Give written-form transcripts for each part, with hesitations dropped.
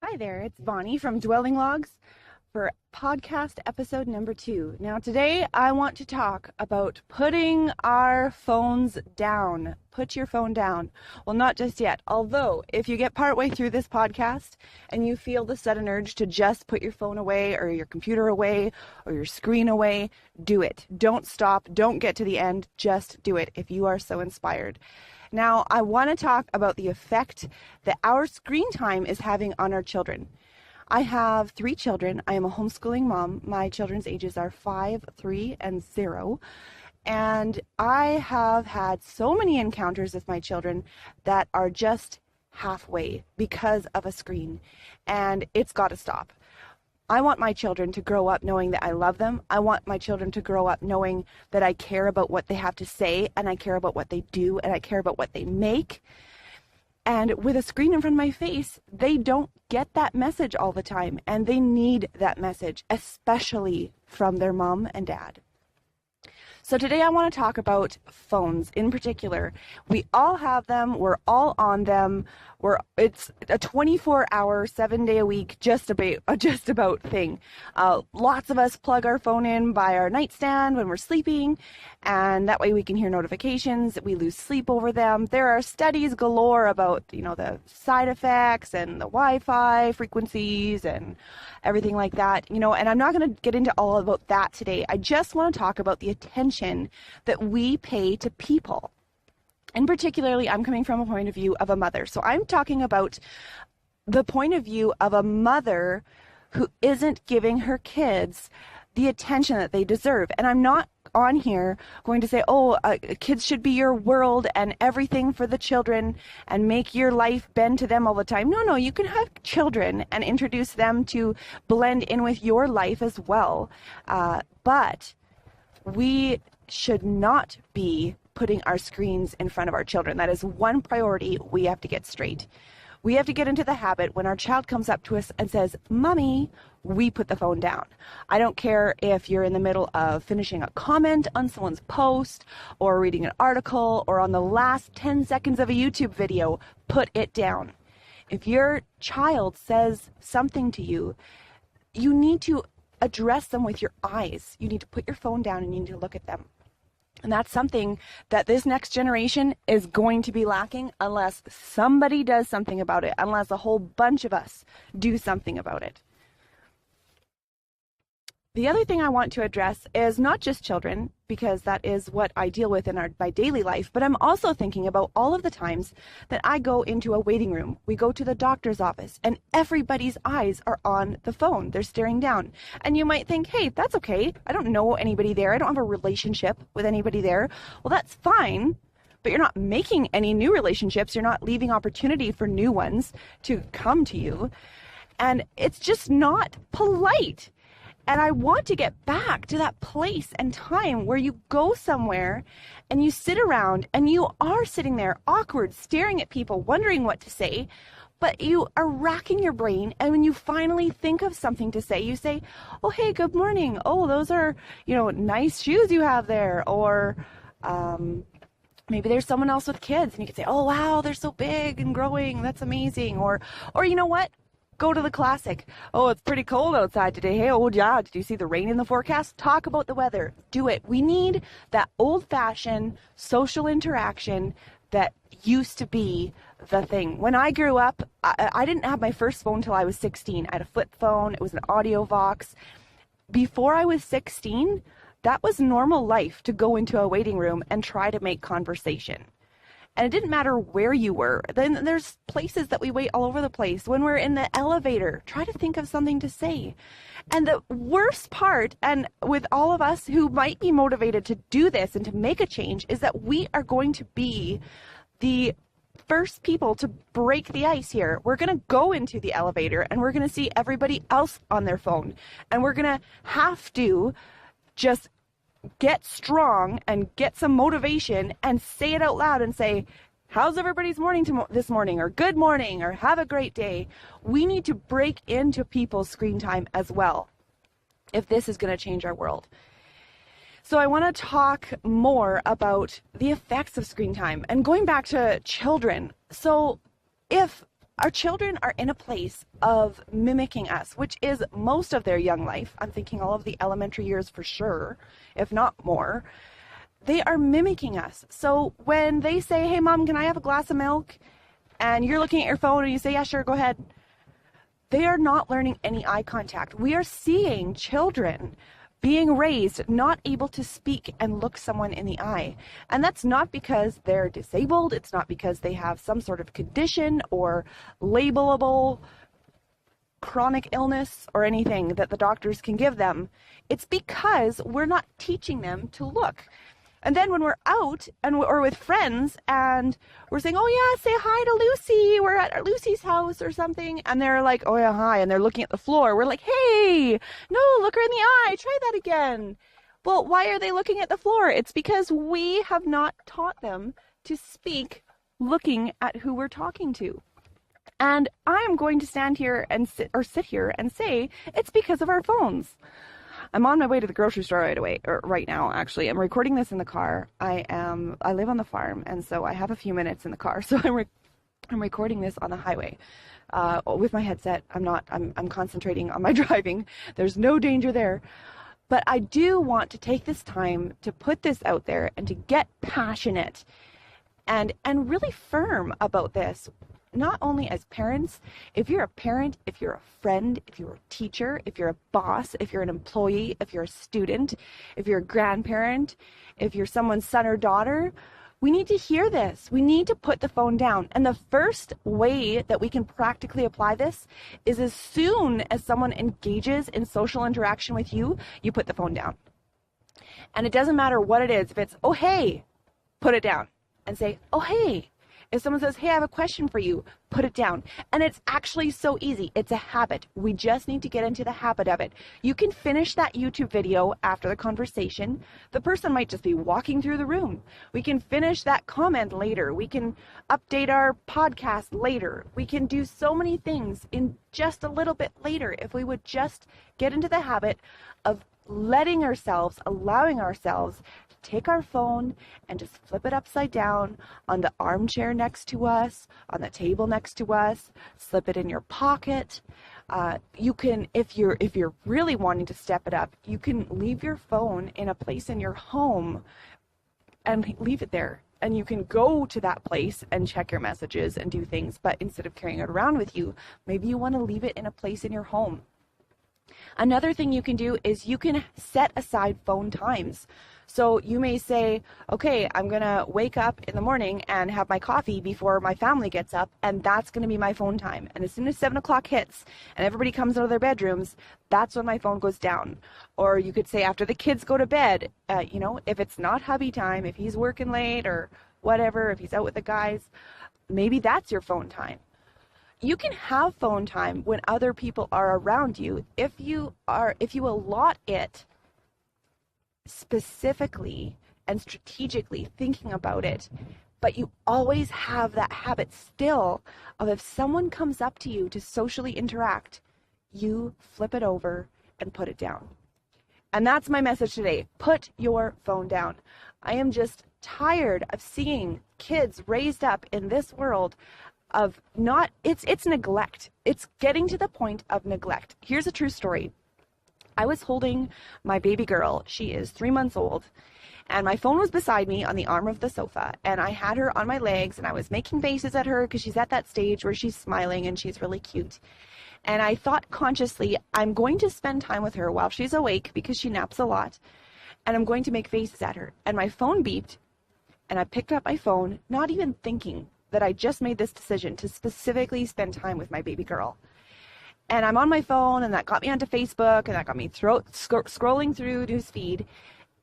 Hi there, it's Bonnie from Dwelling Logs for podcast episode number 2. Now today I want to talk about putting our phones down. Put your phone down. Well, not just yet, although if you get partway through this podcast and you feel the sudden urge to just put your phone away or your computer away or your screen away, do it. Don't stop, don't get to the end, just do it if you are so inspired. Now, I want to talk about the effect that our screen time is having on our children. I have 3 children. I am a homeschooling mom. My children's ages are 5, 3, and 0. And I have had so many encounters with my children that are just halfway because of a screen. And it's got to stop. I want my children to grow up knowing that I love them. I want my children to grow up knowing that I care about what they have to say, and I care about what they do, and I care about what they make. And with a screen in front of my face, they don't get that message all the time, and they need that message, especially from their mom and dad. So today I want to talk about phones in particular. We all have them. We're all on them. It's a 24-hour, 7-day a week, just about thing. Lots of us plug our phone in by our nightstand when we're sleeping, and that way we can hear notifications. We lose sleep over them. There are studies galore about, the side effects and the Wi-Fi frequencies and everything like that. And I'm not going to get into all about that today. I just want to talk about the attention that we pay to people. And particularly, I'm coming from a point of view of a mother. So I'm talking about the point of view of a mother who isn't giving her kids the attention that they deserve. And I'm not on here going to say, kids should be your world and everything for the children and make your life bend to them all the time. No, you can have children and introduce them to blend in with your life as well. But we should not be putting our screens in front of our children. That is one priority we have to get straight. We have to get into the habit when our child comes up to us and says, "Mommy," we put the phone down. I don't care if you're in the middle of finishing a comment on someone's post or reading an article or on the last 10 seconds of a YouTube video, put it down. If your child says something to you, you need to address them with your eyes. You need to put your phone down and you need to look at them. And that's something that this next generation is going to be lacking unless somebody does something about it, unless a whole bunch of us do something about it. The other thing I want to address is not just children, because that is what I deal with in my daily life, but I'm also thinking about all of the times that I go into a waiting room. We go to the doctor's office and everybody's eyes are on the phone. They're staring down. And you might think, hey, that's okay. I don't know anybody there. I don't have a relationship with anybody there. Well, that's fine, but you're not making any new relationships. You're not leaving opportunity for new ones to come to you. And it's just not polite. And I want to get back to that place and time where you go somewhere and you sit around and you are sitting there awkward, staring at people, wondering what to say, but you are racking your brain. And when you finally think of something to say, you say, "Oh, hey, good morning. Oh, those are, nice shoes you have there." Or maybe there's someone else with kids and you can say, "Oh, wow, they're so big and growing. That's amazing." Or you know what? Go to the classic. "Oh, it's pretty cold outside today. Hey, oh yeah, did you see the rain in the forecast?" Talk about the weather. Do it. We need that old-fashioned social interaction that used to be the thing. When I grew up, I didn't have my first phone until I was 16. I had a flip phone. It was an audio Vox. Before I was 16, that was normal life to go into a waiting room and try to make conversation. And it didn't matter where you were. Then there's places that we wait all over the place. When we're in the elevator, try to think of something to say. And the worst part, and with all of us who might be motivated to do this and to make a change, is that we are going to be the first people to break the ice here. We're going to go into the elevator and we're going to see everybody else on their phone. And we're going to have to just get strong and get some motivation and say it out loud and say, "How's everybody's morning this morning?" or "Good morning," or "Have a great day." We need to break into people's screen time as well if this is going to change our world. So I want to talk more about the effects of screen time and going back to children. So if Our children are in a place of mimicking us, which is most of their young life. I'm thinking all of the elementary years for sure, if not more. They are mimicking us. So when they say, hey, Mom, can I have a glass of milk? And you're looking at your phone and you say, yeah, sure, go ahead. They are not learning any eye contact. We are seeing children being raised not able to speak and look someone in the eye. And that's not because they're disabled. It's not because they have some sort of condition or labelable chronic illness or anything that the doctors can give them. It's because we're not teaching them to look. And then when we're out or with friends and we're saying, oh yeah, say hi to Lucy, we're at Lucy's house or something, and they're like, oh yeah, hi, and they're looking at the floor, we're like, hey, no, look her in the eye, try that again. Well, why are they looking at the floor? It's because we have not taught them to speak looking at who we're talking to. And I'm going to stand here and sit here and say it's because of our phones. I'm on my way to the grocery store right now, actually. I'm recording this in the car. I live on the farm, and so I have a few minutes in the car. So I'm recording this on the highway with my headset. I'm concentrating on my driving. There's no danger there. But I do want to take this time to put this out there and to get passionate and really firm about this. Not only as parents, if you're a parent, if you're a friend, if you're a teacher, if you're a boss, if you're an employee, if you're a student, if you're a grandparent, if you're someone's son or daughter, we need to hear this. We need to put the phone down. And the first way that we can practically apply this is as soon as someone engages in social interaction with you, you put the phone down. And it doesn't matter what it is. If it's, oh, hey, put it down and say, oh, hey. If someone says, hey, I have a question for you, put it down. And it's actually so easy. It's a habit. We just need to get into the habit of it. You can finish that YouTube video after the conversation. The person might just be walking through the room. We can finish that comment later. We can update our podcast later. We can do so many things in just a little bit later if we would just get into the habit of allowing ourselves take our phone and just flip it upside down on the armchair next to us, on the table next to us, slip it in your pocket. You can, if you're really wanting to step it up, you can leave your phone in a place in your home and leave it there. And you can go to that place and check your messages and do things. But instead of carrying it around with you, maybe you want to leave it in a place in your home. Another thing you can do is you can set aside phone times. So you may say, okay, I'm going to wake up in the morning and have my coffee before my family gets up, and that's going to be my phone time. And as soon as 7 o'clock hits and everybody comes out of their bedrooms, that's when my phone goes down. Or you could say after the kids go to bed, if it's not hubby time, if he's working late or whatever, if he's out with the guys, maybe that's your phone time. You can have phone time when other people are around you if you allot it specifically and strategically thinking about it, but you always have that habit still of if someone comes up to you to socially interact, you flip it over and put it down. And that's my message today. Put your phone down. I am just tired of seeing kids raised up in this world of it's neglect. It's getting to the point of neglect. Here's a true story. I was holding my baby girl. She is 3 months old. And my phone was beside me on the arm of the sofa. And I had her on my legs and I was making faces at her because she's at that stage where she's smiling and she's really cute. And I thought consciously, I'm going to spend time with her while she's awake because she naps a lot. And I'm going to make faces at her. And my phone beeped. And I picked up my phone, not even thinking that I just made this decision to specifically spend time with my baby girl. And I'm on my phone, and that got me onto Facebook, and that got me scrolling through newsfeed.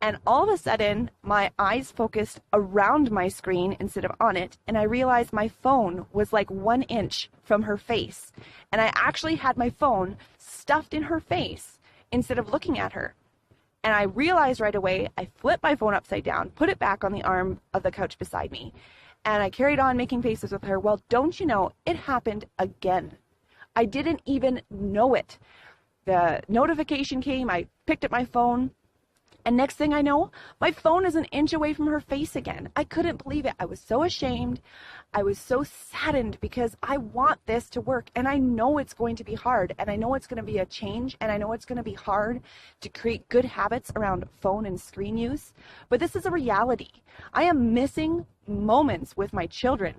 And all of a sudden, my eyes focused around my screen instead of on it, and I realized my phone was like 1 inch from her face. And I actually had my phone stuffed in her face instead of looking at her. And I realized right away, I flipped my phone upside down, put it back on the arm of the couch beside me, and I carried on making faces with her. Well, don't you know, it happened again. I didn't even know it. The notification came, I picked up my phone, And next thing I know, my phone is an inch away from her face again. I couldn't believe it. I was so ashamed. I was so saddened because I want this to work, and I know it's going to be hard, and I know it's going to be a change, and I know it's going to be hard to create good habits around phone and screen use. But this is a reality. I am missing moments with my children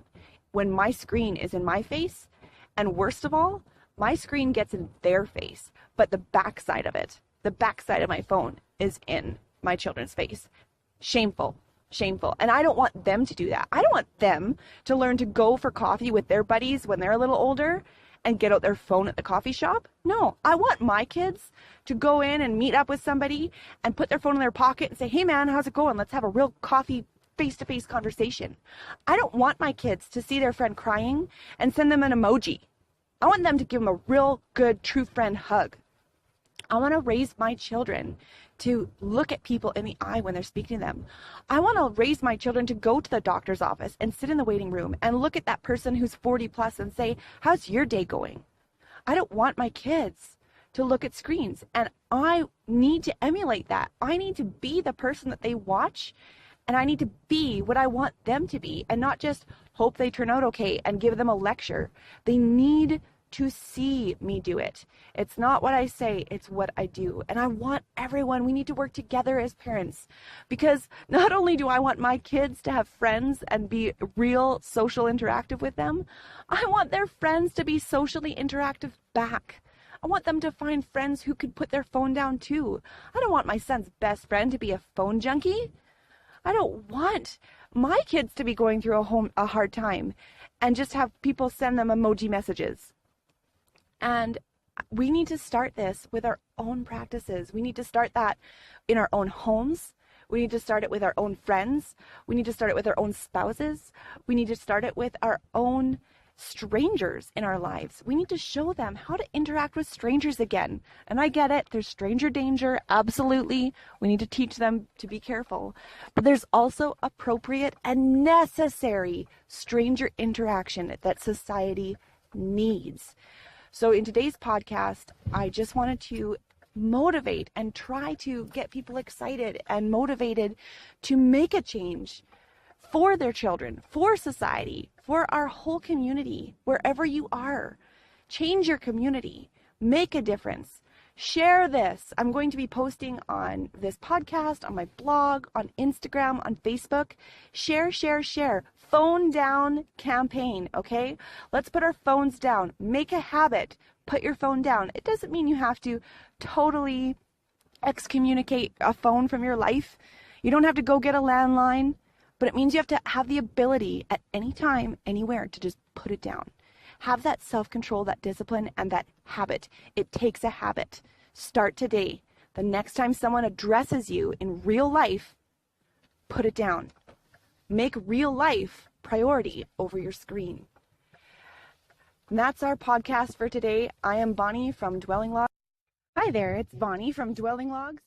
when my screen is in my face, and worst of all, my screen gets in their face, but the backside of it, the backside of my phone is in my children's face. Shameful, shameful. And I don't want them to do that. I don't want them to learn to go for coffee with their buddies when they're a little older and get out their phone at the coffee shop. No, I want my kids to go in and meet up with somebody and put their phone in their pocket and say, hey man, how's it going? Let's have a real coffee face-to-face conversation. I don't want my kids to see their friend crying and send them an emoji. I want them to give them a real good true friend hug. I want to raise my children to look at people in the eye when they're speaking to them. I want to raise my children to go to the doctor's office and sit in the waiting room and look at that person who's 40 plus and say, how's your day going? I don't want my kids to look at screens, and I need to emulate that. I need to be the person that they watch, and I need to be what I want them to be and not just hope they turn out okay and give them a lecture. They need to see me do it. It's not what I say, it's what I do. And I want everyone, we need to work together as parents, because not only do I want my kids to have friends and be real social interactive with them, I want their friends to be socially interactive back. I want them to find friends who could put their phone down too. I don't want my son's best friend to be a phone junkie. I don't want my kids to be going through a hard time and just have people send them emoji messages. And we need to start this with our own practices. We need to start that in our own homes. We need to start it with our own friends. We need to start it with our own spouses. We need to start it with our own strangers in our lives. We need to show them how to interact with strangers again. And I get it. There's stranger danger. Absolutely. We need to teach them to be careful. But there's also appropriate and necessary stranger interaction that society needs. So in today's podcast, I just wanted to motivate and try to get people excited and motivated to make a change for their children, for society, for our whole community, wherever you are. Change your community. Make a difference. Share this. I'm going to be posting on this podcast, on my blog, on Instagram, on Facebook. Share, share, share. Phone down campaign, okay? Let's put our phones down. Make a habit. Put your phone down. It doesn't mean you have to totally excommunicate a phone from your life. You don't have to go get a landline, but it means you have to have the ability at any time, anywhere, to just put it down. Have that self-control, that discipline, and that habit. It takes a habit. Start today. The next time someone addresses you in real life, put it down. Make real life priority over your screen. And that's our podcast for today. I am Bonnie from Dwelling Logs. Hi there, it's Bonnie from Dwelling Logs.